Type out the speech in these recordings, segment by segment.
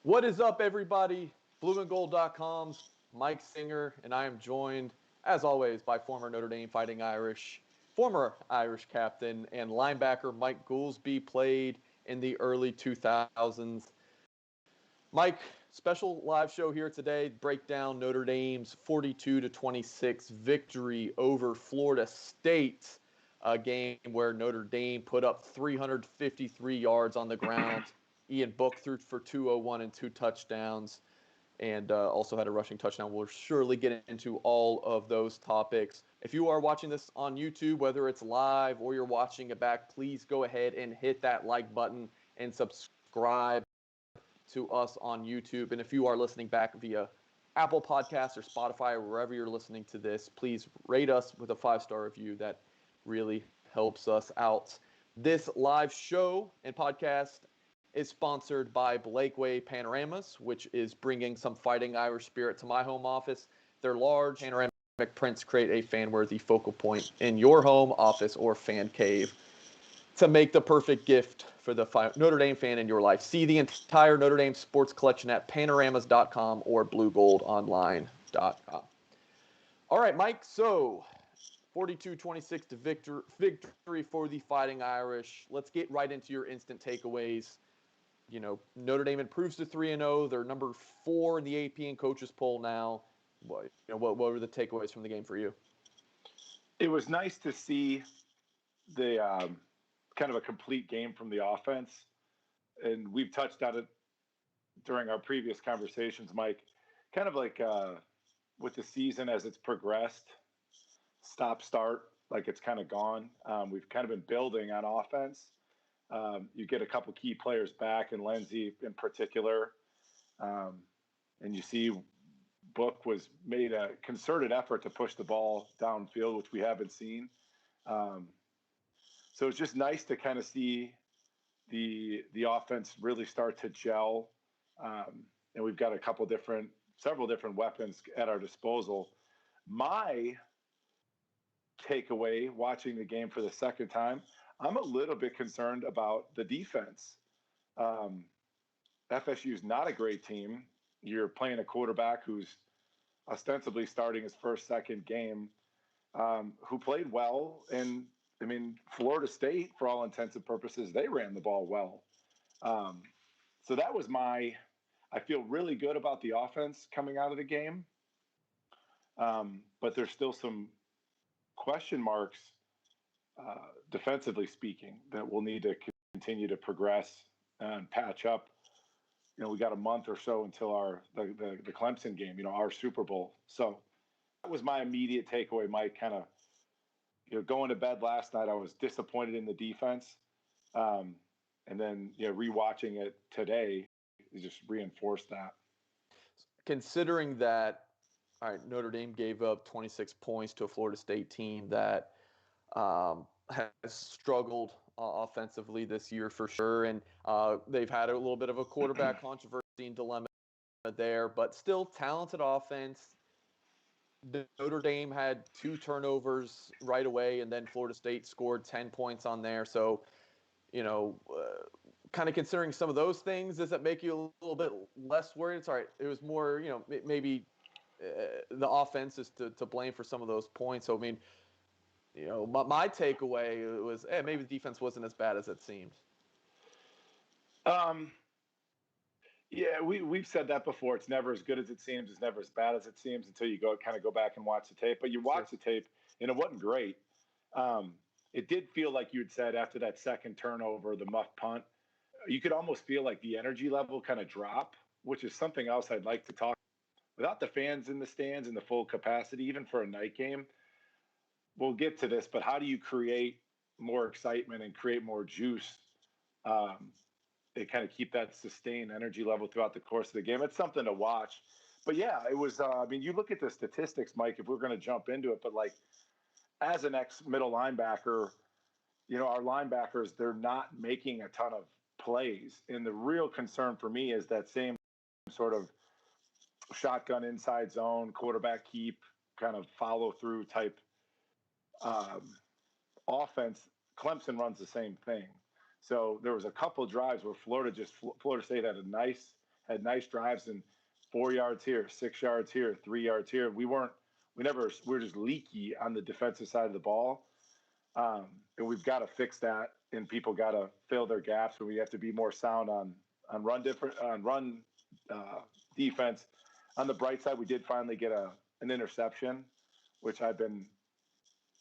What is up, everybody? Blueandgold.com's Mike Singer, and I am joined, as always, by former Notre Dame Fighting Irish, former Irish captain, and linebacker Mike Goolsby. Played in the early 2000s. Mike, special live show here today. Break down Notre Dame's 42-26 victory over Florida State, a game where Notre Dame put up 353 yards on the ground. Ian Book threw for 201 and 2 touchdowns, and also had a rushing touchdown. We'll surely get into all of those topics. If you are watching this on YouTube, whether it's live or you're watching it back, please go ahead and hit that like button and subscribe to us on YouTube. And if you are listening back via Apple Podcasts or Spotify or wherever you're listening to this, please rate us with a 5-star review. That really helps us out. This live show and podcast is sponsored by Blakeway Panoramas, which is bringing some Fighting Irish spirit to my home office. Their large panoramic prints create a fan-worthy focal point in your home, office, or fan cave to make the perfect gift for the Notre Dame fan in your life. See the entire Notre Dame sports collection at panoramas.com or bluegoldonline.com. All right, Mike, so 42-26 to victory for the Fighting Irish. Let's get right into your instant takeaways. You know, Notre Dame improves to 3-0. They're number 4 in the AP and coaches poll now. What were the takeaways from the game for you? It was nice to see the kind of a complete game from the offense. And we've touched on it during our previous conversations, Mike, kind of like with the season as it's progressed, stop-start, like it's kind of gone. We've kind of been building on offense. You get a couple key players back, and Lindsey in particular, and you see Book made a concerted effort to push the ball downfield, which we haven't seen. So it's just nice to kind of see the offense really start to gel, and we've got several different weapons at our disposal. My takeaway watching the game for the second time, I'm a little bit concerned about the defense. FSU is not a great team. You're playing a quarterback who's ostensibly starting his second game, who played well. And I mean, Florida State, for all intents and purposes, they ran the ball well. So that was I feel really good about the offense coming out of the game. But there's still some question marks, defensively speaking, that we'll need to continue to progress and patch up. You know, we got a month or so until the Clemson game, our Super Bowl. So that was my immediate takeaway, Mike. Kind of, going to bed last night, I was disappointed in the defense. And then, rewatching it today, it just reinforced that. Considering that, all right, Notre Dame gave up 26 points to a Florida State team that has struggled offensively this year for sure, and they've had a little bit of a quarterback controversy and dilemma there, but still talented offense. Notre Dame had 2 turnovers right away, and then Florida State scored 10 points on there. So, kind of considering some of those things, does it make you a little bit less worried? It's all right. It was more, maybe the offense is to blame for some of those points. So, I mean, my takeaway was, maybe the defense wasn't as bad as it seemed. Yeah, we've said that before. It's never as good as it seems. It's never as bad as it seems until you go back and watch the tape. But you watch the tape, and it wasn't great. It did feel like you had said after that second turnover, the muff punt, you could almost feel like the energy level kind of drop, which is something else I'd like to talk about. Without the fans in the stands in the full capacity, even for a night game, we'll get to this, but how do you create more excitement and create more juice? They kind of keep that sustained energy level throughout the course of the game. It's something to watch. But yeah, it was, you look at the statistics, Mike, if we're going to jump into it, but like as an ex-middle linebacker, our linebackers, they're not making a ton of plays. And the real concern for me is that same sort of shotgun inside zone, quarterback keep, kind of follow through type offense. Clemson runs the same thing. So there was a couple of drives where Florida State had had nice drives and 4 yards here, 6 yards here, 3 yards here. We were just leaky on the defensive side of the ball. And we've got to fix that, and people got to fill their gaps, and we have to be more sound on run defense. On the bright side, we did finally get an interception, which I've been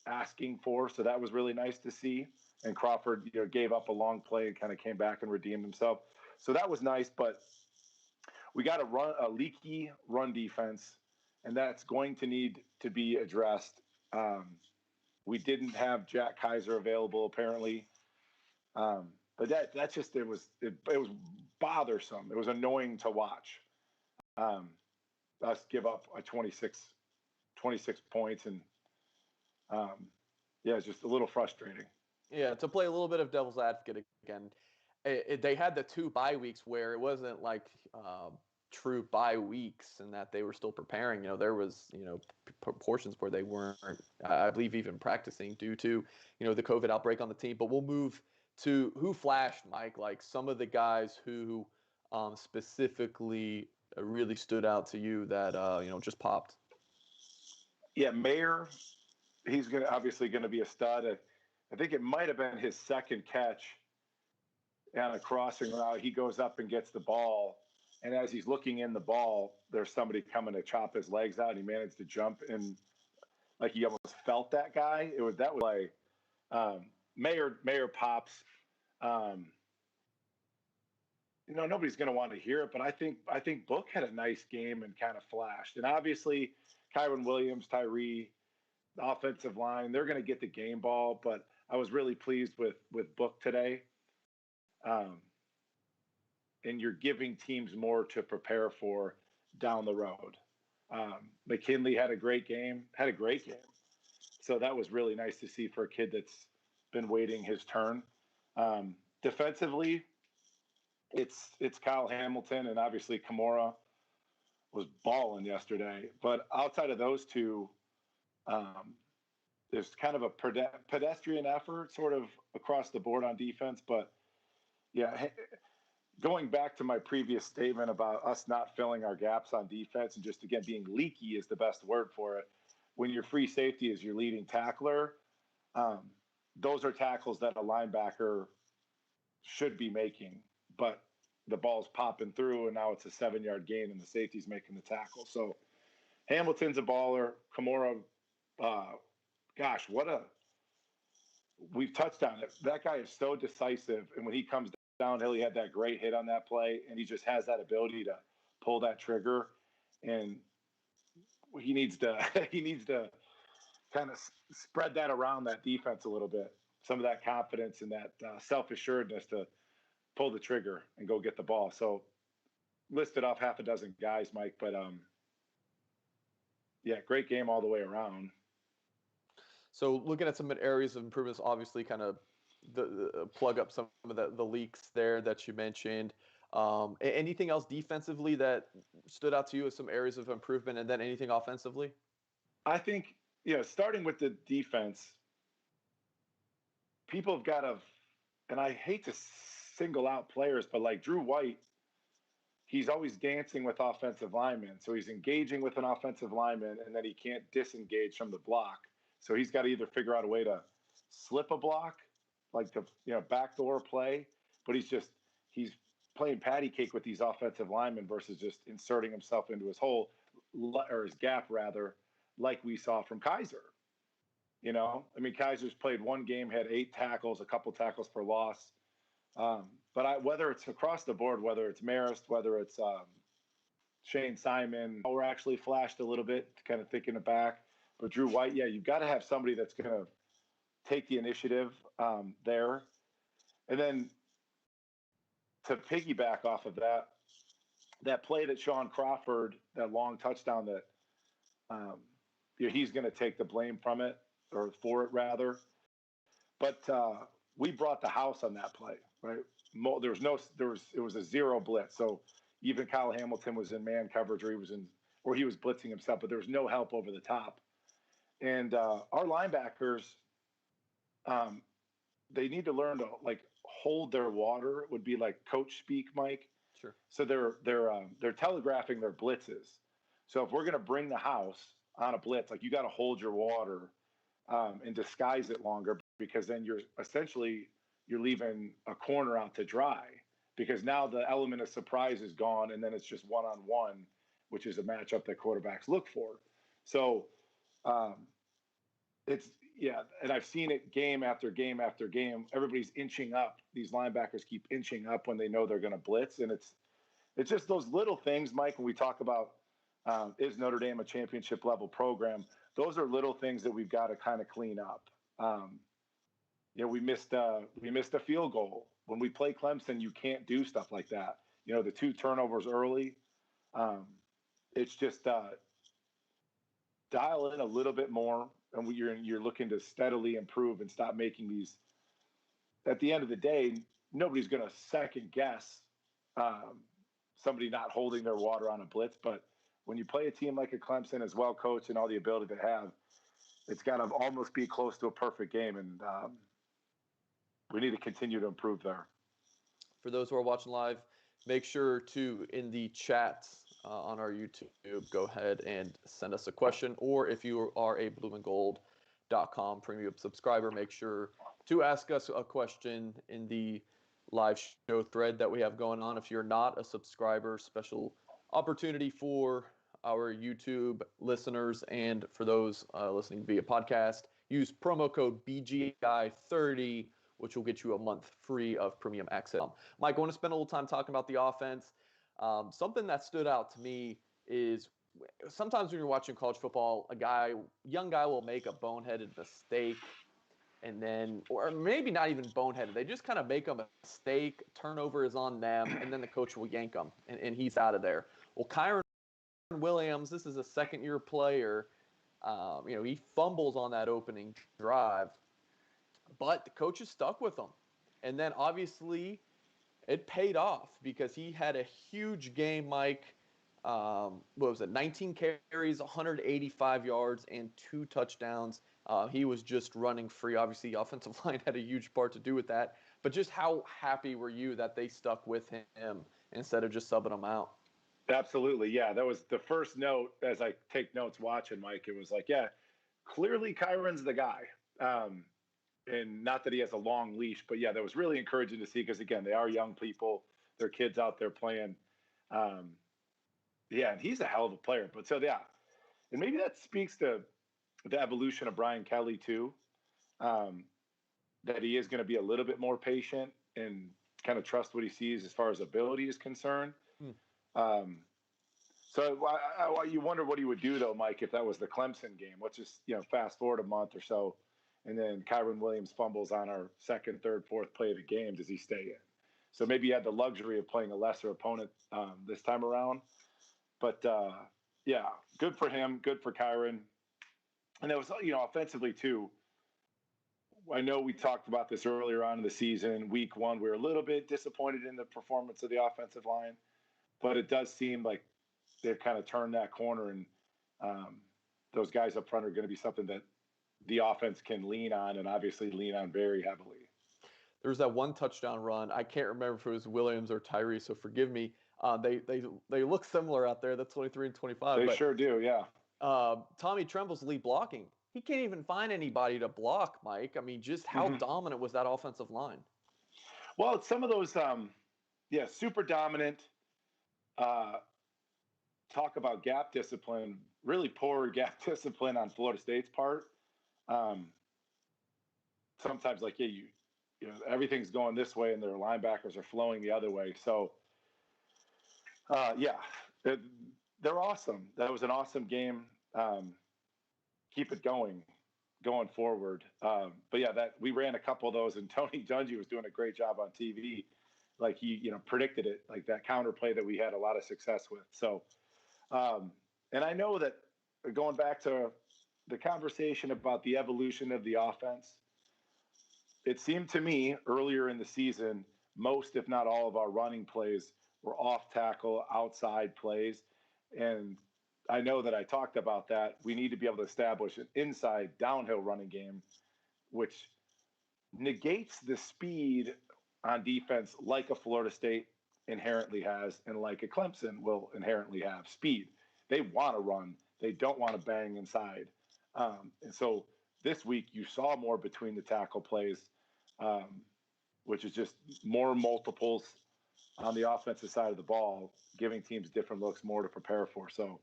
asking for, so that was really nice to see. And Crawford, gave up a long play and kind of came back and redeemed himself. So that was nice, but we got a leaky run defense, and that's going to need to be addressed. We didn't have Jack Kaiser available apparently, but that's just it was bothersome. It was annoying to watch. Us give up a 26 points, and it's just a little frustrating. Yeah, to play a little bit of devil's advocate again, they had the 2 bye weeks where it wasn't like true bye weeks and that they were still preparing. There was portions where they weren't, I believe, even practicing due to the COVID outbreak on the team. But we'll move to who flashed, Mike, like some of the guys who specifically really stood out to you that just popped. Yeah, Mayer, he's obviously going to be a stud. I think it might have been his second catch on a crossing route. He goes up and gets the ball, and as he's looking in the ball, there's somebody coming to chop his legs out, and he managed to jump, and like he almost felt that guy. That was like Mayer pops. Nobody's going to want to hear it, but I think Book had a nice game and kind of flashed. And obviously, Kyron Williams, Tyree, the offensive line, they're going to get the game ball, but I was really pleased with Book today. And you're giving teams more to prepare for down the road. McKinley had a great game. So that was really nice to see for a kid that's been waiting his turn. Defensively, it's Kyle Hamilton, and obviously Kimura was balling yesterday. But outside of those two, there's kind of a pedestrian effort sort of across the board on defense. But yeah, going back to my previous statement about us not filling our gaps on defense and just, again, being leaky is the best word for it. When your free safety is your leading tackler, those are tackles that a linebacker should be making, but the ball's popping through, and now it's a 7-yard gain, and the safety's making the tackle. So Hamilton's a baller. Kimura, we've touched on it. That guy is so decisive, and when he comes downhill, he had that great hit on that play, and he just has that ability to pull that trigger, and he needs to kind of spread that around that defense a little bit. Some of that confidence and that self-assuredness to pull the trigger and go get the ball. So listed off half a dozen guys, Mike, but great game all the way around. So looking at some areas of improvements, obviously kind of the plug up some of the leaks there that you mentioned. Anything else defensively that stood out to you as some areas of improvement, and then anything offensively? I think, starting with the defense, people have got to, and I hate to single out players, but like Drew White, he's always dancing with offensive linemen. So he's engaging with an offensive lineman, and then he can't disengage from the block. So he's got to either figure out a way to slip a block, like the backdoor play, but he's playing patty cake with these offensive linemen versus just inserting himself into his hole, or his gap rather, like we saw from Kaiser. Kaiser's played one game, had 8 tackles, a couple tackles for loss. But whether it's across the board, whether it's Marist, whether it's Shane Simon, we're actually flashed a little bit, kind of thinking it back. But Drew White, you've got to have somebody that's going to take the initiative there. And then to piggyback off of that play that Sean Crawford, that long touchdown that he's going to take the blame from it, or for it rather. But we brought the house on that play, right? It was a zero blitz. So even Kyle Hamilton was in man coverage, or he was blitzing himself, but there was no help over the top. And our linebackers, they need to learn to hold their water. It would be like coach speak, Mike. Sure. So they're telegraphing their blitzes. So if we're going to bring the house on a blitz, like you got to hold your water and disguise it longer, because then you're leaving a corner out to dry, because now the element of surprise is gone, and then it's just one-on-one, which is a matchup that quarterbacks look for. So um, it's yeah, and I've seen it game after game after game. Everybody's inching up. These linebackers keep inching up when they know they're going to blitz, and it's just those little things, Mike. When we talk about is Notre Dame a championship level program, those are little things that we've got to kind of clean up. We missed a field goal. When we play Clemson, you can't do stuff like that. The 2 turnovers early. It's just dial in a little bit more, and you're looking to steadily improve and stop making these. At the end of the day, nobody's going to second guess somebody not holding their water on a blitz. But when you play a team like a Clemson, as well coached and all the ability they have, it's got to almost be close to a perfect game, and we need to continue to improve there. For those who are watching live, make sure to, in the chat on our YouTube, go ahead and send us a question. Or if you are a blueandgold.com premium subscriber, make sure to ask us a question in the live show thread that we have going on. If you're not a subscriber, special opportunity for our YouTube listeners and for those listening via podcast, use promo code BGI30, which will get you a month free of premium access. Mike, I want to spend a little time talking about the offense. Something that stood out to me is sometimes when you're watching college football, young guy will make a boneheaded mistake, and then, or maybe not even boneheaded, they just kind of make a mistake, turnover is on them, and then the coach will yank him, and he's out of there. Well, Kyren Williams, this is a second-year player. He fumbles on that opening drive, but the coach is stuck with him. And then obviously it paid off because he had a huge game, Mike. What was it? 19 carries, 185 yards, and 2 touchdowns. He was just running free. Obviously, the offensive line had a huge part to do with that. But just how happy were you that they stuck with him instead of just subbing him out? Absolutely. Yeah, that was the first note as I take notes watching, Mike. It was like, yeah, clearly Kyron's the guy. And not that he has a long leash, but yeah, that was really encouraging to see, because again, they are young people. They're kids out there playing. And he's a hell of a player. But so, yeah, and maybe that speaks to the evolution of Brian Kelly too, that he is going to be a little bit more patient and kind of trust what he sees as far as ability is concerned. So you wonder what he would do, though, Mike, if that was the Clemson game. Let's just fast forward a month or so, and then Kyren Williams fumbles on our second, third, fourth play of the game. Does he stay in? So maybe he had the luxury of playing a lesser opponent this time around. But yeah, good for him, good for Kyren. And that was offensively too. I know we talked about this earlier on in the season. Week 1, we were a little bit disappointed in the performance of the offensive line, but it does seem like they've kind of turned that corner, and those guys up front are going to be something that the offense can lean on, and obviously lean on very heavily. There was that one touchdown run. I can't remember if it was Williams or Tyree, so forgive me. They look similar out there. That's 23 and 25. They sure do, yeah. Tommy Tremble's lead blocking. He can't even find anybody to block, Mike. I mean, just how dominant was that offensive line? Well, it's some of those, super dominant. Talk about gap discipline. Really poor gap discipline on Florida State's part. Sometimes, everything's going this way and their linebackers are flowing the other way. So, they're awesome. That was an awesome game. Keep it going forward. But yeah, that we ran a couple of those, and Tony Dungy was doing a great job on TV. Like he, predicted it, like that counter play that we had a lot of success with. So, and I know that going back to the conversation about the evolution of the offense, it seemed to me earlier in the season, most, if not all, of our running plays were off tackle, outside plays. And I know that I talked about that. We need to be able to establish an inside downhill running game, which negates the speed on defense like a Florida State inherently has, and like a Clemson will inherently have, speed. They want to run. They don't want to bang inside. And so this week you saw more between the tackle plays, um, which is just more multiples on the offensive side of the ball, giving teams different looks, more to prepare for. So,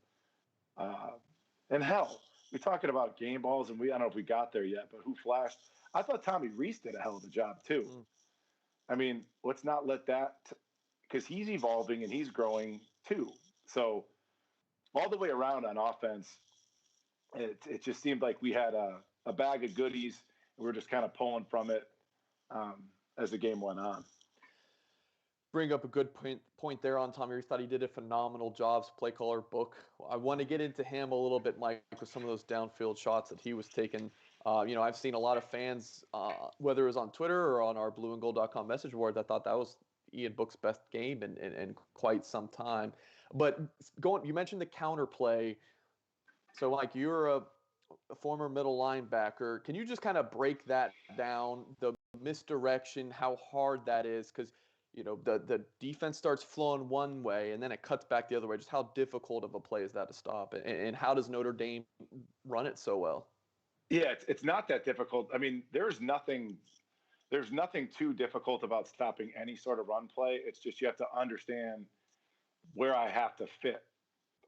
and hell, we're talking about game balls, and I don't know if we got there yet, but who flashed? I thought Tommy Reese did a hell of a job too. I mean, let's not let that, because he's evolving and he's growing too. So all the way around on offense, it just seemed like we had a bag of goodies, and we were just kind of pulling from it as the game went on. Bring up a good point there on Tommy Reese. Thought he did a phenomenal job as play caller. Book. I want to get into him a little bit, Mike, with some of those downfield shots that he was taking. I've seen a lot of fans, whether it was on Twitter or on our blueandgold.com message board, that thought that was Ian Book's best game in quite some time. But you mentioned the counter play. So, Mike, you're a former middle linebacker. Can you just kind of break that down, the misdirection, how hard that is? Because the defense starts flowing one way and then it cuts back the other way. Just how difficult of a play is that to stop? And how does Notre Dame run it so well? Yeah, it's not that difficult. I mean, there's nothing too difficult about stopping any sort of run play. It's just you have to understand where I have to fit.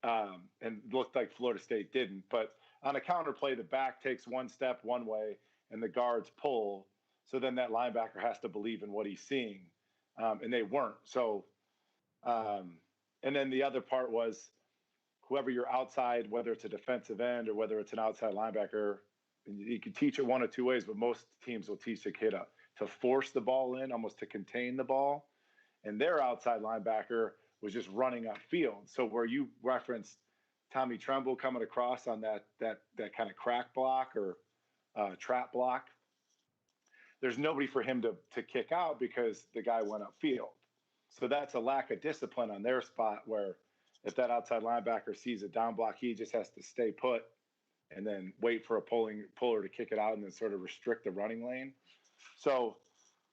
And it looked like Florida State didn't. But on a counter play, the back takes one step one way and the guards pull. So then that linebacker has to believe in what he's seeing. And they weren't. So, and then the other part was whoever you're outside, whether it's a defensive end or whether it's an outside linebacker, you can teach it one of two ways, but most teams will teach the kid to force the ball in, almost to contain the ball. And their outside linebacker was just running upfield. So where you referenced Tommy Tremble coming across on that kind of crack block or trap block, there's nobody for him to kick out because the guy went upfield. So that's a lack of discipline on their spot, where if that outside linebacker sees a down block, he just has to stay put and then wait for a puller to kick it out and then sort of restrict the running lane. So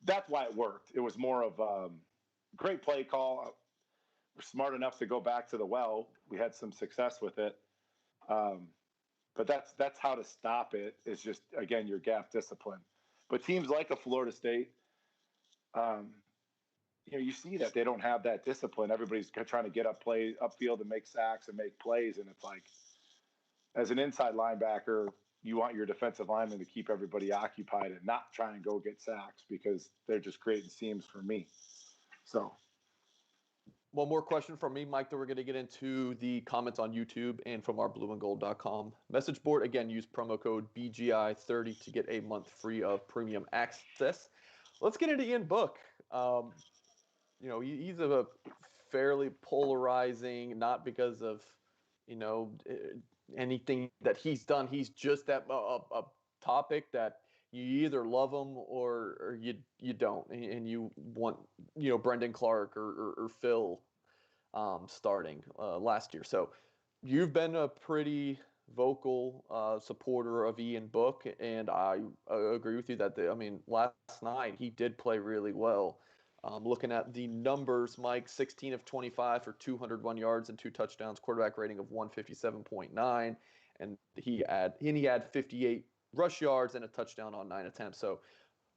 that's why it worked. It was more of great play call. We're smart enough to go back to the well. We had some success with it. But that's how to stop it, is just, again, your gap discipline. But teams like a Florida State, you see that they don't have that discipline. Everybody's trying to get upfield and make sacks and make plays. And it's like, as an inside linebacker, you want your defensive lineman to keep everybody occupied and not try and go get sacks, because they're just creating seams for me. So. One more question from me, Mike, that we're going to get into the comments on YouTube and from our blueandgold.com message board. Again, use promo code BGI30 to get a month free of premium access. Let's get into Ian Book. He's a fairly polarizing, not because of, anything that he's done. He's just a topic that you either love him or you don't, and you want Brendan Clark or Phil starting last year. So you've been a pretty vocal supporter of Ian Book, and I agree with you that last night he did play really well. Looking at the numbers, Mike, 16 of 25 for 201 yards and 2 touchdowns, quarterback rating of 157.9, and he had 58 rush yards and a touchdown on 9 attempts. So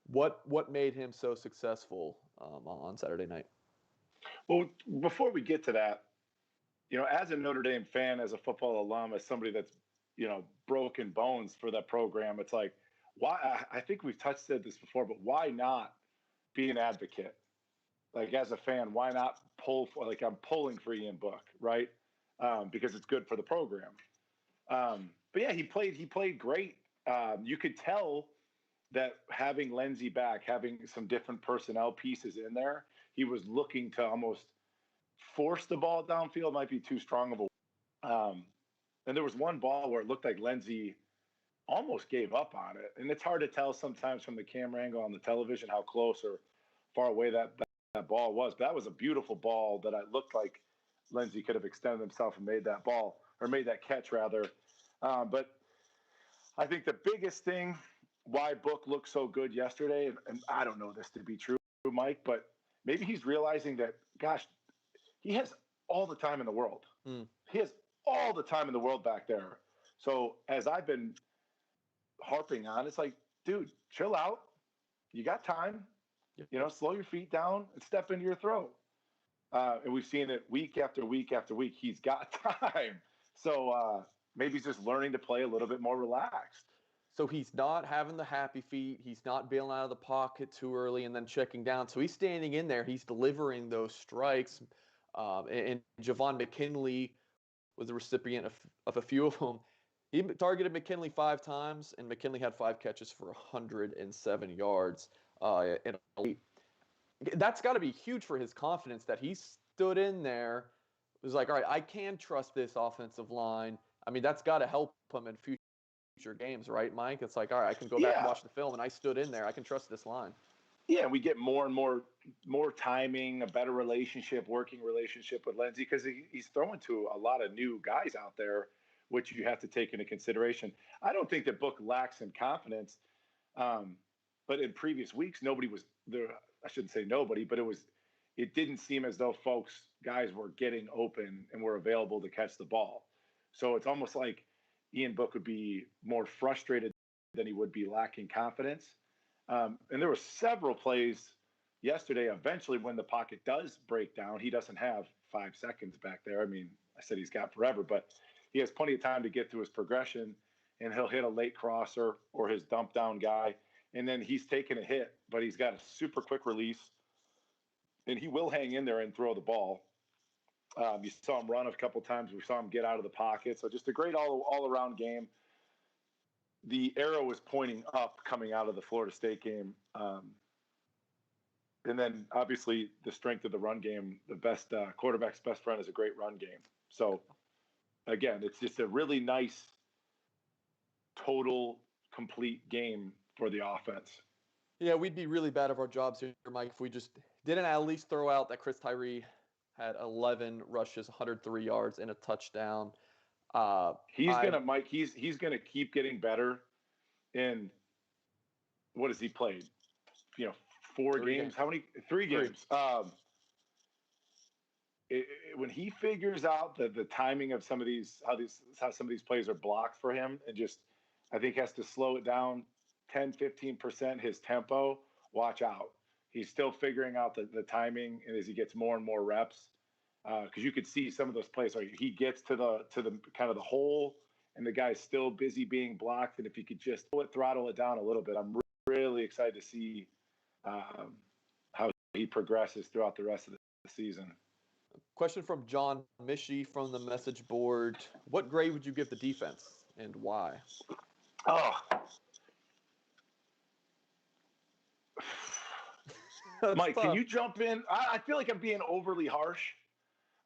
what made him so successful on Saturday night? Well, before we get to that, as a Notre Dame fan, as a football alum, as somebody that's, broken bones for that program, it's like, why? I think we've said this before, but why not be an advocate? Like, as a fan, why not pull for, like, I'm pulling for Ian Book, right? Because it's good for the program. But yeah, he played great. You could tell that having Lindsey back, having some different personnel pieces in there, he was looking to almost force the ball downfield. Might be too strong of a. And there was one ball where it looked like Lindsey almost gave up on it, and it's hard to tell sometimes from the camera angle on the television how close or far away that ball was. But that was a beautiful ball that I looked like Lindsey could have extended himself and made that catch rather. But I think the biggest thing why Book looked so good yesterday, and I don't know this to be true, Mike, but maybe he's realizing that gosh, he has all the time in the world. Mm. He has all the time in the world back there. So as I've been harping on, it's like, dude, chill out. You got time. Slow your feet down and step into your throw. And we've seen it week after week after week. He's got time. So maybe he's just learning to play a little bit more relaxed. So he's not having the happy feet. He's not bailing out of the pocket too early and then checking down. So he's standing in there. He's delivering those strikes. And Javon McKinley was the recipient of a few of them. He targeted McKinley 5 times, and McKinley had 5 catches for 107 yards. That's got to be huge for his confidence that he stood in there. It was like, all right, I can trust this offensive line. I mean, that's got to help him in future games, right, Mike? It's like, all right, I can go back and watch the film, and I stood in there. I can trust this line. Yeah, we get more and more timing, a better working relationship with Lindsey, because he's throwing to a lot of new guys out there, which you have to take into consideration. I don't think that Book lacks in confidence, but in previous weeks, nobody was there. I shouldn't say nobody, but it didn't seem as though guys were getting open and were available to catch the ball. So it's almost like Ian Book would be more frustrated than he would be lacking confidence. And there were several plays yesterday. Eventually, when the pocket does break down, he doesn't have 5 seconds back there. I mean, I said he's got forever, but he has plenty of time to get through his progression, and he'll hit a late crosser or his dump down guy. And then he's taking a hit, but he's got a super quick release, and he will hang in there and throw the ball. You saw him run a couple times. We saw him get out of the pocket. So just a great all-around game. The arrow was pointing up coming out of the Florida State game. And then obviously the strength of the run game, the best quarterback's best friend is a great run game. So again, it's just a really nice total complete game for the offense. Yeah, we'd be really bad at our jobs here, Mike, if we just didn't at least throw out that Chris Tyree had 11 rushes, 103 yards, and a touchdown. He's gonna keep getting better. And what has he played? 4 games. How many? 3 games. When he figures out the timing of some of these, how some of these plays are blocked for him, and just I think has to slow it down 10-15% his tempo. Watch out. He's still figuring out the timing, and as he gets more and more reps, because you could see some of those plays like he gets to the kind of the hole, and the guy's still busy being blocked. And if he could just throttle it down a little bit, I'm really excited to see how he progresses throughout the rest of the season. Question from John Mishi from the message board. What grade would you give the defense, and why? Oh. Mike, can you jump in? I feel like I'm being overly harsh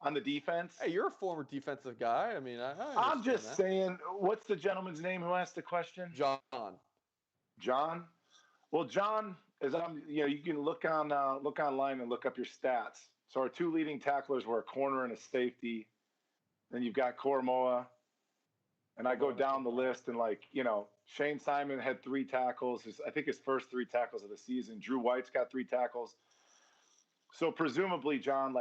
on the defense. Hey, you're a former defensive guy. I mean, I'm just saying, what's the gentleman's name who asked the question? John. Well, John, you can look online and look up your stats. So our 2 leading tacklers were a corner and a safety. Then you've got Koromoa. And I go down the list, and Shane Simon had 3 tackles. I think his first 3 tackles of the season. Drew White's got 3 tackles. So presumably, John,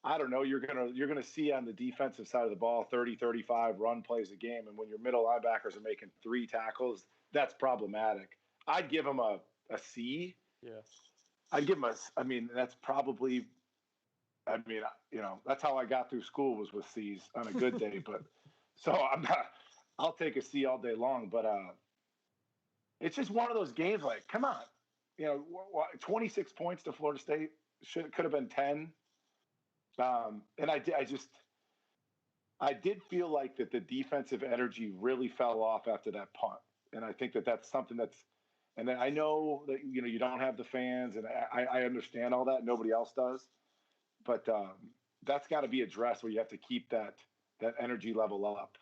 I don't know, you're gonna see on the defensive side of the ball 30, 35 run plays a game, and when your middle linebackers are making 3 tackles, that's problematic. I'd give him a C. Yeah. I'd give him that's probably. That's how I got through school, was with C's on a good day, but. So I'll take a C all day long, but it's just one of those games. Like, come on, 26 points to Florida State could have been 10. And I did feel like that the defensive energy really fell off after that punt, and I think that's something that's. And then I know that you don't have the fans, and I understand all that. Nobody else does, but that's got to be addressed where you have to keep that energy level up.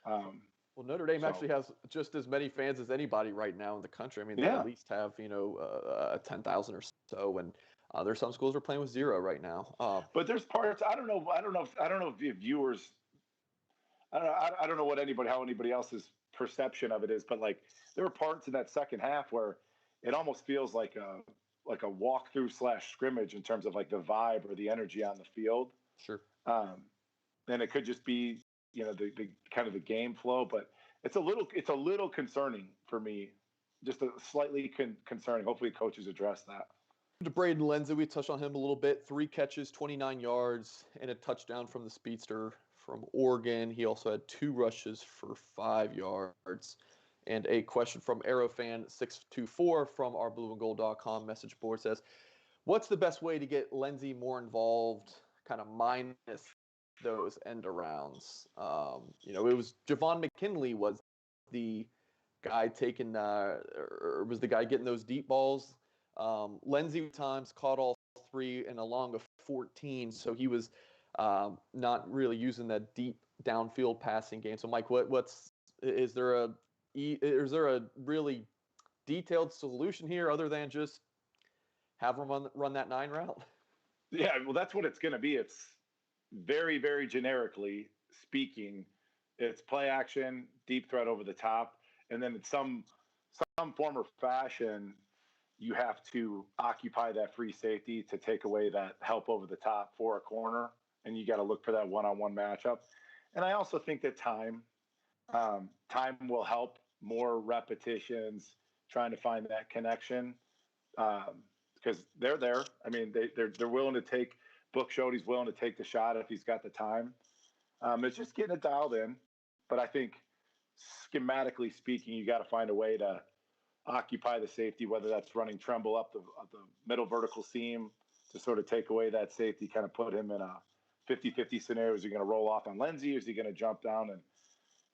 Well, Notre Dame actually has just as many fans as anybody right now in the country. I mean, they at least have 10,000 or so, and there's some schools are playing with 0 right now. But there's parts I don't know if the viewers. I don't know how anybody else's perception of it is, but there were parts in that second half where it almost feels like like a walkthrough / scrimmage in terms of like the vibe or the energy on the field. Sure. And it could just be, the kind of the game flow, but it's a little concerning for me, just a slightly concerning. Hopefully coaches address that. To Braden Lenzy, we touched on him a little bit. 3 catches, 29 yards, and a touchdown from the speedster from Oregon. He also had 2 rushes for 5 yards. And a question from Aerofan624 from our blueandgold.com message board says, what's the best way to get Lenzy more involved, kind of minus those end arounds? It was Javon McKinley was the guy taking, or was the guy getting those deep balls. Lenzy times caught all 3 in a long of 14, so he was not really using that deep downfield passing game. So, Mike, is there a really detailed solution here other than just have him run that 9 route? Yeah, well, that's what it's going to be. It's very, very generically speaking, it's play action, deep threat over the top, and then in some form or fashion, you have to occupy that free safety to take away that help over the top for a corner, and you got to look for that one-on-one matchup. And I also think that time will help, more repetitions, trying to find that connection, because they're there. I mean, they're willing to take. Book showed he's willing to take the shot if he's got the time. It's just getting it dialed in. But I think schematically speaking, you got to find a way to occupy the safety, whether that's running Tremble up the middle vertical seam to sort of take away that safety, kind of put him in a 50-50 scenario. Is he going to roll off on Lenzy? Is he going to jump down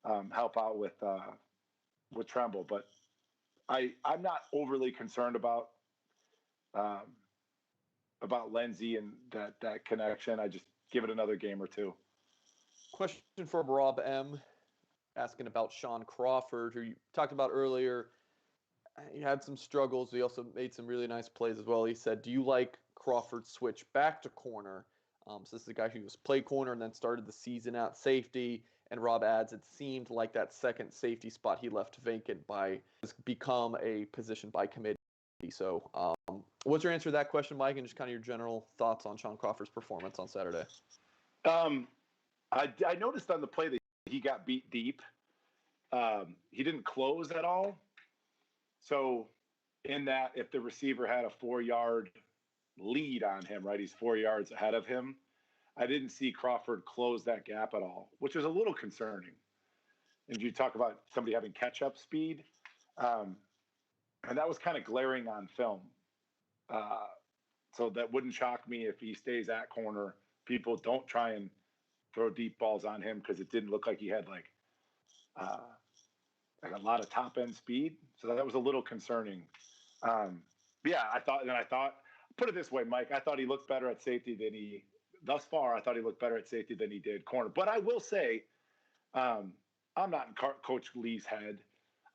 and help out with Tremble? But I'm not overly concerned about Lenzy and that connection. I just give it another game or 2. Question from Rob M. asking about Sean Crawford, who you talked about earlier. He had some struggles. He also made some really nice plays as well. He said, do you like Crawford's switch back to corner? So this is a guy who was play corner and then started the season at safety. And Rob adds, it seemed like that second safety spot he left vacant has become a position by committee. So what's your answer to that question, Mike, and just kind of your general thoughts on Sean Crawford's performance on Saturday? I noticed on the play that he got beat deep. He didn't close at all. So in that, if the receiver had a 4-yard lead on him, right, he's 4 yards ahead of him, I didn't see Crawford close that gap at all, which was a little concerning. And you talk about somebody having catch-up speed, and that was kind of glaring on film. So that wouldn't shock me if he stays at corner. People don't try and throw deep balls on him because it didn't look like he had like a lot of top end speed. So that was a little concerning. Yeah, I thought, put it this way, Mike, I thought he looked better at safety thus far, I thought he looked better at safety than he did corner. But I will say, I'm not in Coach Lee's head.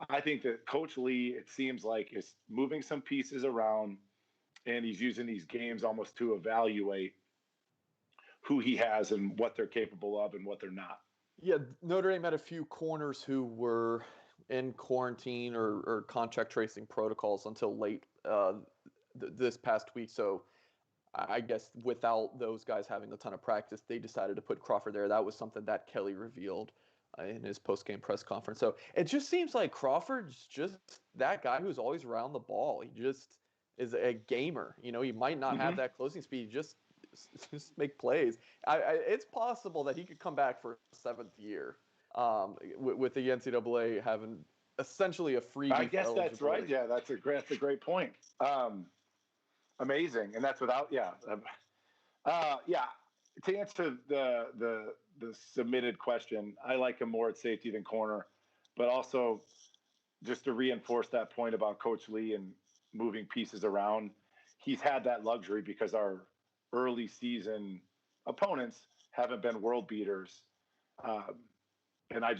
I think that Coach Lee, it seems like, is moving some pieces around, and he's using these games almost to evaluate who he has and what they're capable of and what they're not. Yeah, Notre Dame had a few corners who were in quarantine or contact tracing protocols until late this past week. So I guess without those guys having a ton of practice, they decided to put Crawford there. That was something that Kelly revealed in his post-game press conference. So it just seems like Crawford's just that guy who's always around the ball. He just is a gamer. He might not have that closing speed, just make plays. It's possible that he could come back for a 7th year with the NCAA having essentially a freebie. I guess that's right. Yeah, that's a great point. Amazing, and that's without To answer the submitted question, I like him more at safety than corner, but also just to reinforce that point about Coach Lee and moving pieces around, he's had that luxury because our early season opponents haven't been world beaters. And I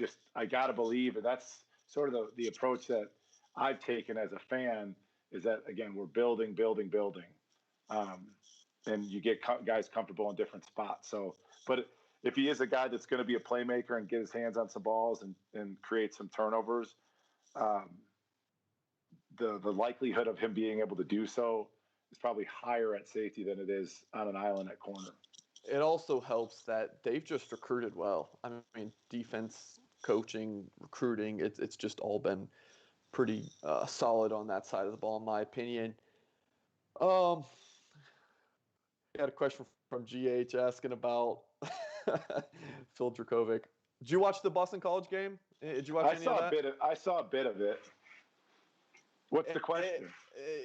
got to believe, and that's sort of the approach that I've taken as a fan, is that, again, we're building. And you get guys comfortable in different spots. So, but if he is a guy that's going to be a playmaker and get his hands on some balls and create some turnovers, the likelihood of him being able to do so is probably higher at safety than it is on an island at corner. It also helps that they've just recruited well. I mean, defense, coaching, recruiting, it's just all been pretty solid on that side of the ball, in my opinion. Um, got a question from GH asking about Phil Jokovic. Did you watch the Boston College game? Did you watch any of that? I saw a bit of it. What's the question?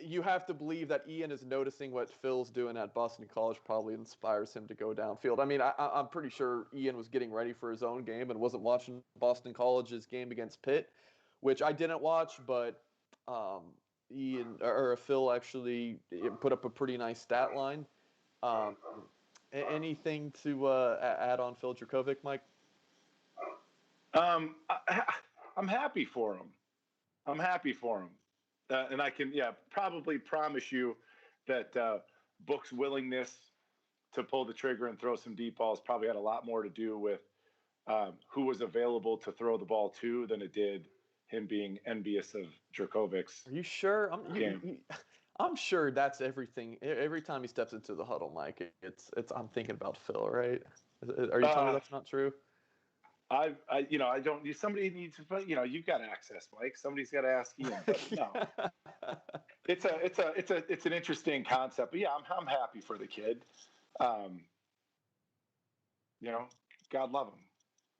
You have to believe that Ian is noticing what Phil's doing at Boston College probably inspires him to go downfield. I mean, I'm pretty sure Ian was getting ready for his own game and wasn't watching Boston College's game against Pitt, which I didn't watch, but Phil actually put up a pretty nice stat line. Anything to add on Phil Jokovic, Mike? I'm happy for him. And I can, probably promise you that Book's willingness to pull the trigger and throw some deep balls probably had a lot more to do with who was available to throw the ball to than it did him being envious of Jokovic's. Are you sure? I'm sure that's everything. Every time he steps into the huddle, Mike, it's I'm thinking about Phil, right? Are you telling me that's not true? I don't. Somebody needs to. You've got access, Mike. Somebody's got to ask Ian. But no, it's an interesting concept. But yeah, I'm happy for the kid. God love him.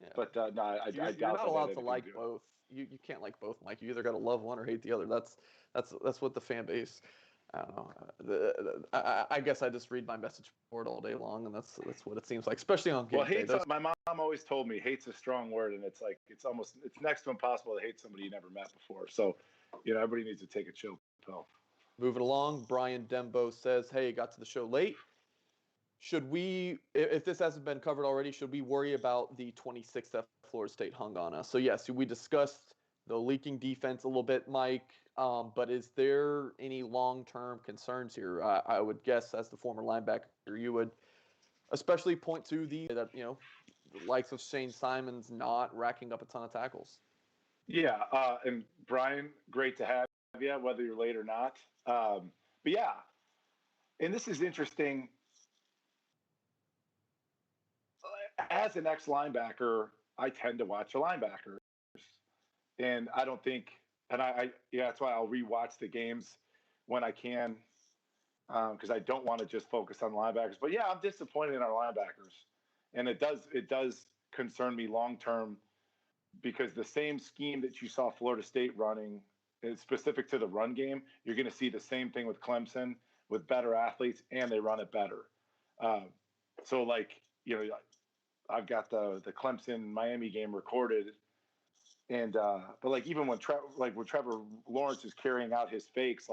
Yeah. But no, I doubt you're not allowed to like good. both. You can't like both, Mike. You either got to love one or hate the other. That's what the fan base. I don't know. I guess I just read my message board all day long, and that's what it seems like, especially on game day. My mom always told me hate's a strong word, and it's like it's next to impossible to hate somebody you never met before. So, everybody needs to take a chill pill. Moving along, Brian Dembo says, "Hey, got to the show late. Should we, if this hasn't been covered already, should we worry about the 26th that Florida State hung on us?" So yes, we discussed the leaking defense a little bit, Mike. But is there any long-term concerns here? I would guess, as the former linebacker, you would especially point to the likes of Shane Simon's not racking up a ton of tackles. Yeah, and Brian, great to have you, whether you're late or not. But yeah, and this is interesting. As an ex-linebacker, I tend to watch the linebackers, and I don't think. And that's why I'll rewatch the games when I can, because I don't want to just focus on the linebackers. But yeah, I'm disappointed in our linebackers, and it does concern me long term, because the same scheme that you saw Florida State running is specific to the run game. You're going to see the same thing with Clemson, with better athletes, and they run it better. So I've got the Clemson Miami game recorded. And but even when Trevor Lawrence is carrying out his fakes,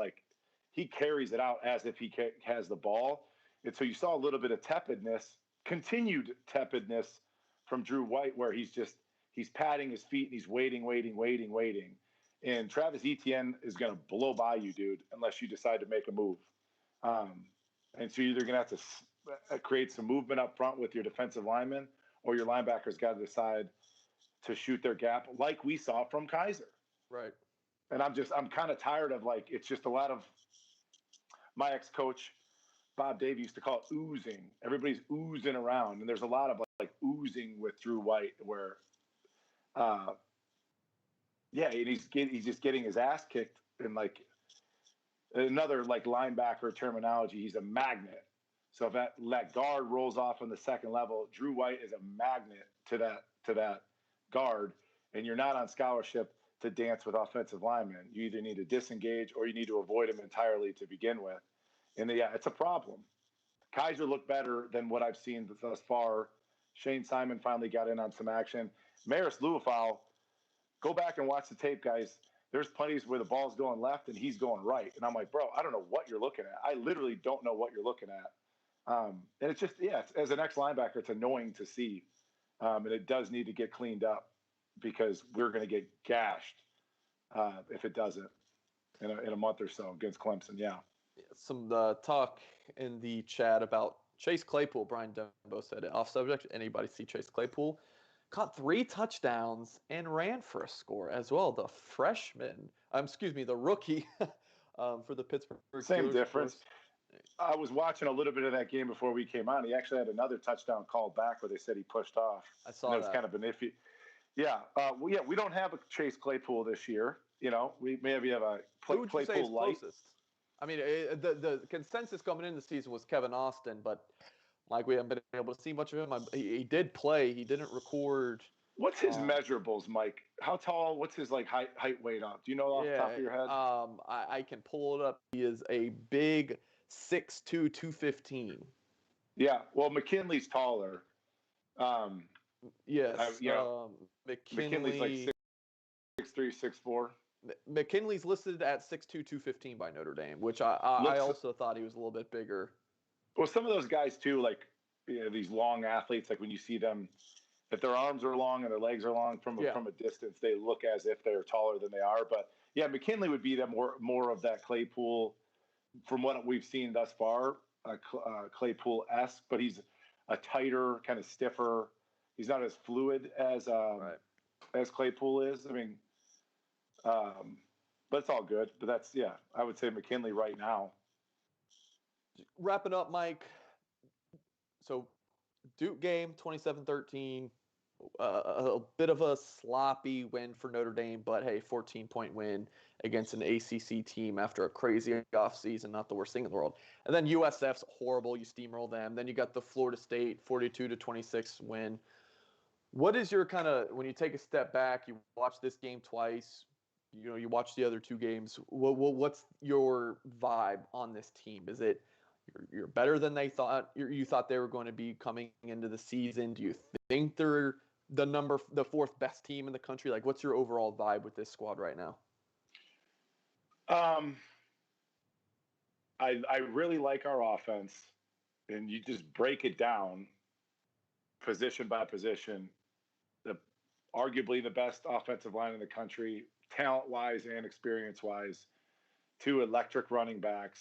he carries it out as if he has the ball. And so you saw a little bit of continued tepidness from Drew White, where he's padding his feet and he's waiting. And Travis Etienne is going to blow by you, dude, unless you decide to make a move. And so you're either going to have to create some movement up front with your defensive linemen, or your linebackers got to decide to shoot their gap, like we saw from Kaiser. Right. And I'm kind of tired of it's just a lot of, my ex-coach Bob Davey used to call it oozing. Everybody's oozing around, and there's a lot of oozing with Drew White, where and he's just getting his ass kicked. And another linebacker terminology, he's a magnet. So if that guard rolls off on the second level, Drew White is a magnet to that guard, and you're not on scholarship to dance with offensive linemen. You either need to disengage or you need to avoid them entirely to begin with. And it's a problem. Kaiser looked better than what I've seen thus far. Shane Simon finally got in on some action. Maris Luafau, go back and watch the tape, guys. There's plenty where the ball's going left and he's going right. And I'm like, bro, I don't know what you're looking at. I literally don't know what you're looking at. And it's just, as an ex-linebacker, it's annoying to see. And it does need to get cleaned up, because we're going to get gashed if it doesn't in a month or so against Clemson. Yeah. Some talk in the chat about Chase Claypool. Brian Dembo said, off subject, anybody see Chase Claypool? Caught 3 touchdowns and ran for a score as well. The rookie for the Pittsburgh Same Steelers, difference. I was watching a little bit of that game before we came on. He actually had another touchdown called back where they said he pushed off. I saw and it was that. kind of an iffy. Yeah, we don't have a Chase Claypool this year. We maybe have a Who would you say is Claypool light. closest? I mean, the consensus coming into the season was Kevin Austin, but Mike, we haven't been able to see much of him. He did play. He didn't record. What's his measurables, Mike? How tall? What's his height weight on? Do you know off the top of your head? I can pull it up. He is a big 6'2", 215. Yeah. Well, McKinley's taller. Yes. McKinley's like 6'3", 6'4". McKinley's listed at 6'2", 215 by Notre Dame, which I also thought he was a little bit bigger. Well, some of those guys too, these long athletes, like when you see them, if their arms are long and their legs are long from a distance, they look as if they're taller than they are. But yeah, McKinley would be more of that Claypool, from what we've seen thus far, Claypool-esque. But he's a tighter, kind of stiffer. He's not as fluid as Claypool is. I mean, but it's all good. But I would say McKinley right now. Wrapping up, Mike. So, Duke game, 27-13. A bit of a sloppy win for Notre Dame, but hey, 14-point win against an ACC team after a crazy offseason, not the worst thing in the world. And then USF's horrible. You steamroll them. Then you got the Florida State 42-26 win. What is your when you take a step back, you watch this game twice, you watch the other two games, what's your vibe on this team? Is it you're better than they thought you thought they were going to be coming into the season? Do you think they're the fourth best team in the country? Like, what's your overall vibe with this squad right now? I really like our offense, and you just break it down position by position. Arguably the best offensive line in the country, talent-wise and experience-wise. 2 electric running backs.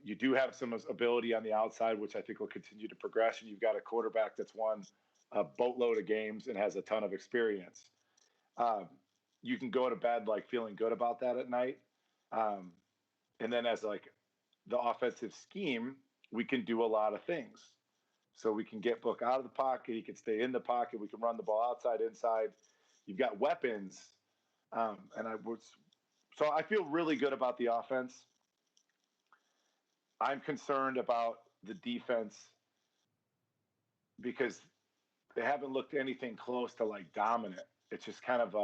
You do have some ability on the outside, which I think will continue to progress. And you've got a quarterback that's won a boatload of games and has a ton of experience. You can go to bed feeling good about that at night. And then as the offensive scheme, we can do a lot of things. So we can get Book out of the pocket. He can stay in the pocket. We can run the ball outside, inside. You've got weapons. So I feel really good about the offense. I'm concerned about the defense because they haven't looked anything close to dominant. It's just kind of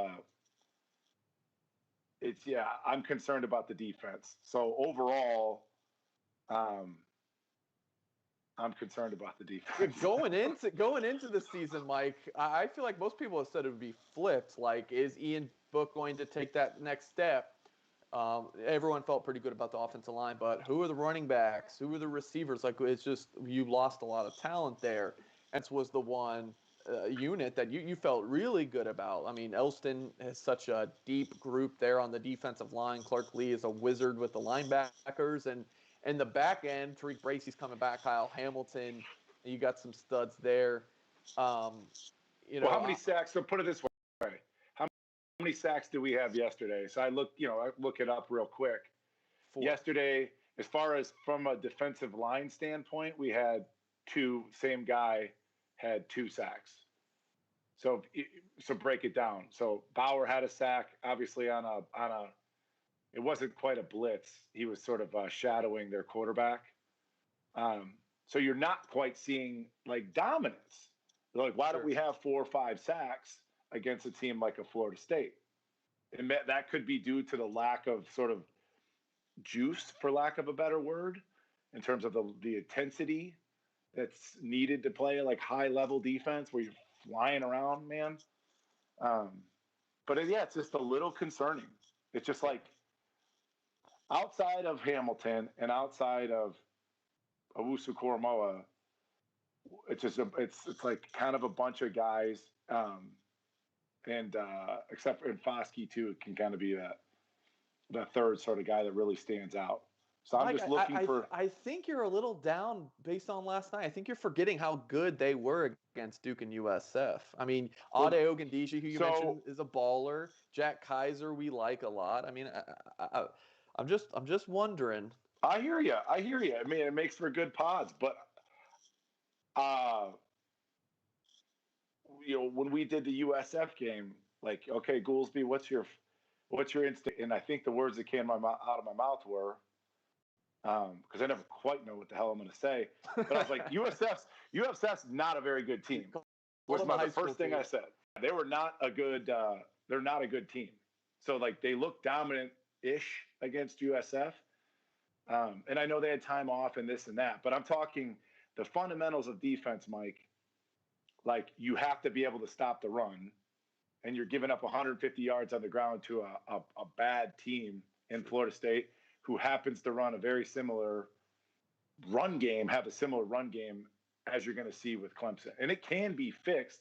I'm concerned about the defense. So overall, I'm concerned about the defense. Going into the season, Mike, I feel like most people have said it would be flipped. Is Ian Book going to take that next step? Everyone felt pretty good about the offensive line, but who are the running backs? Who are the receivers? It's just you lost a lot of talent there. This was the one unit that you felt really good about. I mean, Elston has such a deep group there on the defensive line. Clark Lee is a wizard with the linebackers, and in the back end, Tariq Bracey's coming back, Kyle Hamilton. You got some studs there. How many sacks? So put it this way: how many sacks did we have yesterday? So I look it up real quick. 4. Yesterday, as far as from a defensive line standpoint, we had 2. Same guy had 2 sacks. So break it down. So Bauer had a sack, obviously on a. It wasn't quite a blitz. He was sort of shadowing their quarterback. So you're not quite seeing dominance. Why don't we have 4 or 5 sacks against a team like a Florida State? And that could be due to the lack of sort of juice, for lack of a better word, in terms of the intensity that's needed to play high-level defense where you're flying around, man. But it's just a little concerning. It's just outside of Hamilton and outside of Owusu-Koramoah, it's just it's kind of a bunch of guys, and except for Foskey too, it can kind of be that third sort of guy that really stands out. So I'm just looking for. I think you're a little down based on last night. I think you're forgetting how good they were against Duke and USF. I mean, Ade Ogundeji, who you mentioned, is a baller. Jack Kaiser, we like a lot. I mean, I'm just wondering. I hear you. I hear you. I mean, it makes for good pods, but uh, when we did the USF game, like, okay, Goolsby, what's your instinct? And I think the words that came out of my mouth were, because I never quite know what the hell I'm going to say, but I was like, USF's not a very good team. Call Was them a the high school first thing team. I said. They were not a good. They're not a good team. So like they looked dominant-ish against USF, and I know they had time off and this and that, but I'm talking the fundamentals of defense, Mike. Like you have to be able to stop the run, and you're giving up 150 yards on the ground to a bad team in Florida State who happens to run a very similar run game, have a similar run game as you're going to see with Clemson. And it can be fixed,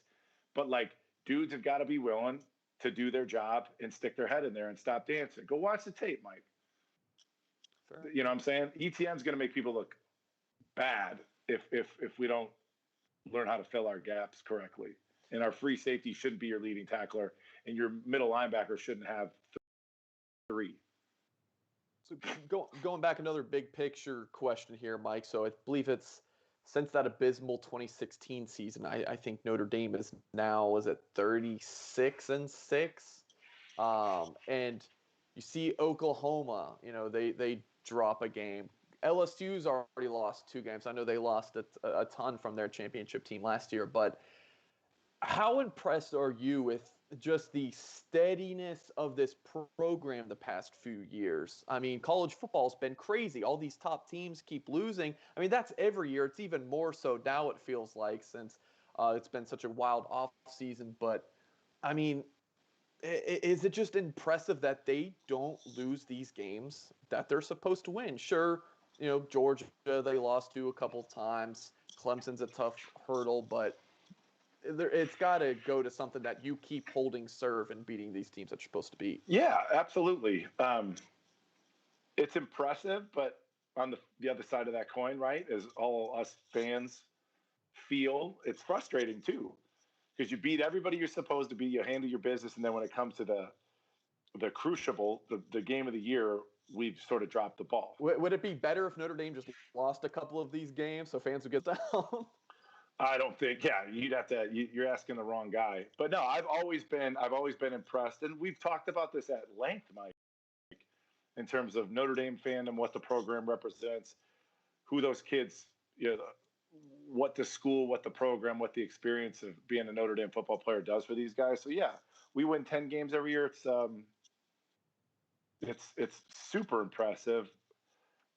but like dudes have got to be willing to do their job and stick their head in there and stop dancing. Go watch the tape, Mike. Fair. You know what I'm saying? ETN's going to make people look bad if we don't learn how to fill our gaps correctly. And our free safety shouldn't be your leading tackler, and your middle linebacker shouldn't have three. So going back, another big picture question here, Mike. So I believe it's since that abysmal 2016 season, I think Notre Dame is now, is it 36-6? And you see Oklahoma, they drop a game. LSU's already lost 2 games. I know they lost a ton from their championship team last year, but how impressed are you with just the steadiness of this program the past few years? I mean, college football's been crazy. All these top teams keep losing. I mean, that's every year. It's even more so now, it feels like, since it's been such a wild off season. But I mean, is it just impressive that they don't lose these games that they're supposed to win? Sure, Georgia they lost to a couple times. Clemson's a tough hurdle, but it's got to go to something that you keep holding serve and beating these teams that you're supposed to beat. Yeah, absolutely. It's impressive, but on the other side of that coin, right, as all us fans feel, it's frustrating too, because you beat everybody you're supposed to beat, you handle your business, and then when it comes to the crucible, the game of the year, we've sort of dropped the ball. Would it be better if Notre Dame just lost a couple of these games so fans would get down? I don't think. Yeah, you'd have to. You're asking the wrong guy. But no, I've always been impressed, and we've talked about this at length, Mike, in terms of Notre Dame fandom, what the program represents, who those kids, what the school, what the program, what the experience of being a Notre Dame football player does for these guys. So yeah, we win 10 games every year. It's super impressive.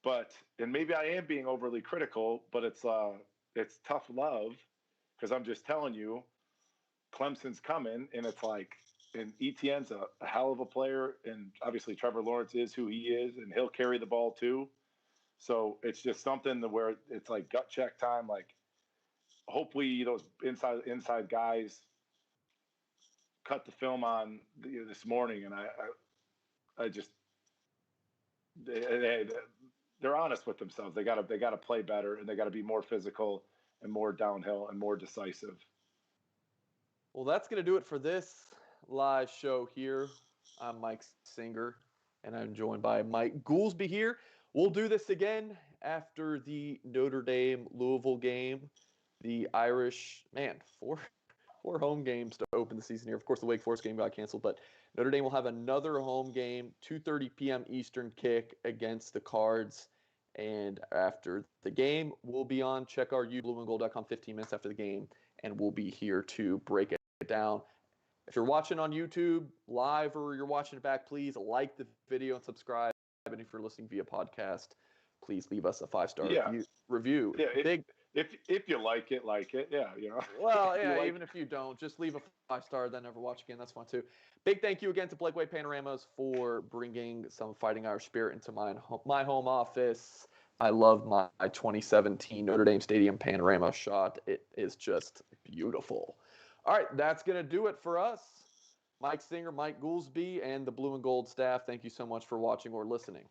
But and maybe I am being overly critical, but it's tough love because I'm just telling you, Clemson's coming, and it's like, and ETN's a hell of a player, and obviously Trevor Lawrence is who he is, and he'll carry the ball too. So it's just something where it's like gut check time. Like, hopefully those inside guys cut the film on this morning, and I just they're honest with themselves. They gotta play better, and they gotta be more physical and more downhill and more decisive. Well, that's going to do it for this live show here. I'm Mike Singer, and I'm joined by Mike Goolsby here. We'll do this again after the Notre Dame Louisville game. The Irish, man, four home games to open the season here. Of course, the Wake Forest game got canceled, but Notre Dame will have another home game, 2:30 p.m. Eastern kick against the Cards. And after the game, we'll be on Check Our You, blueandgold.com 15 minutes after the game, and we'll be here to break it down. If you're watching on YouTube live or you're watching it back, please like the video and subscribe. And if you're listening via podcast, please leave us a 5-star review. Yeah, if you like it, yeah, Well, yeah, even if you don't, just leave a 5-star, then never watch again. That's fine too. Big thank you again to Blakeway Panoramas for bringing some Fighting Irish spirit into my home office. I love my 2017 Notre Dame Stadium panorama shot. It is just beautiful. All right, that's going to do it for us. Mike Singer, Mike Goolsby, and the Blue and Gold staff, thank you so much for watching or listening.